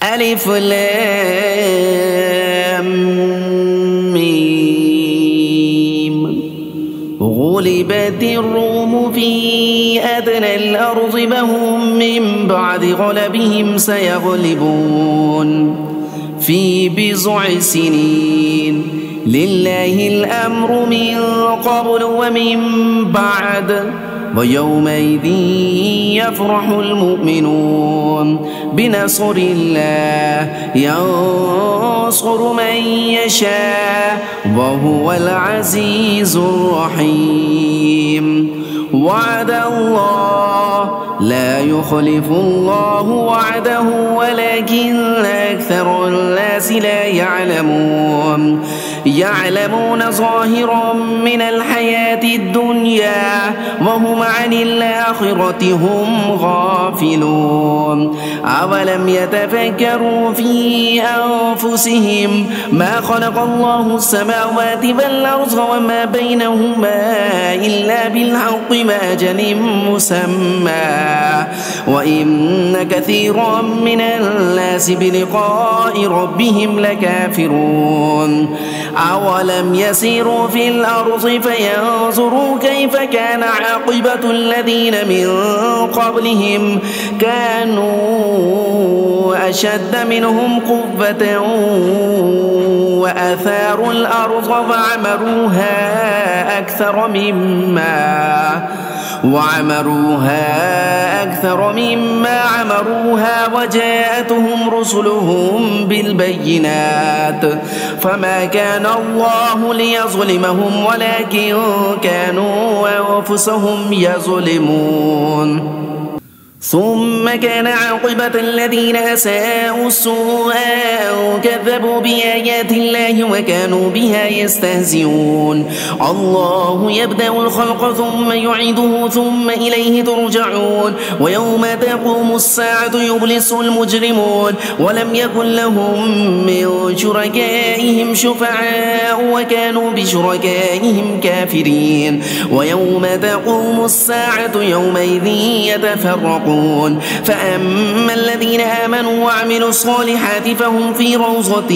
ألف لام ميم. غلبت الروم في أدنى الأرض وهم من بعد غلبهم سيغلبون في بضع سنين. لله الأمر من قبل ومن بعد ويومئذ يفرح المؤمنون بنصر الله ينصر من يشاء وهو العزيز الرحيم. وعد الله لا يخلف الله وعده ولكن أكثر الناس لا يعلمون. يعلمون ظاهرا من الحياة الدنيا وهم عن الآخرة هم غافلون. أولم يتفكروا في أنفسهم ما خلق الله السماوات والأرض وما بينهما إلا بالحق وأجل مسمى وإن كثيرا من الناس بلقاء ربهم لكافرون. أولم يسيروا في الأرض فينظروا كيف كان عاقبة الذين من قبلهم كانوا أشد منهم قوة وأثاروا الأرض وعمروها أكثر مما عمروها وجاءتهم رسلهم بالبينات فما كان الله ليظلمهم ولكن كانوا أنفسهم يظلمون. ثم كان عاقبة الذين أساءوا السوء كذبوا بآيات الله وكانوا بها يستهزئون. الله يبدأ الخلق ثم يعيده ثم إليه ترجعون. ويوم تقوم الساعة يبلس المجرمون ولم يكن لهم من شركائهم شفعاء وكانوا بشركائهم كافرين. ويوم تقوم الساعة يومئذ يتفرقون. فأما الذين آمنوا وعملوا الصالحات فهم في روضة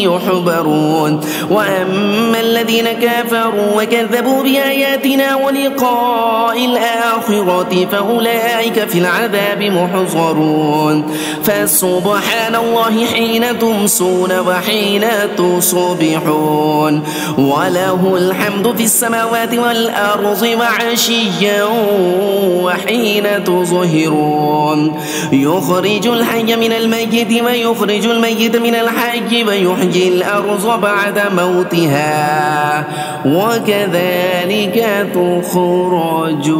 يحبرون. وأما الذين كفروا وكذبوا بآياتنا ولقاء الآخرة فأولئك في العذاب محضرون. فسبحان الله حين تمسون وحين تصبحون وله الحمد في السماوات والأرض وعشيا وحين تظهرون. يخرج الحي من الميت ويخرج الميت من الحي ويحيي الأرض بعد موتها وكذلك تخرجون.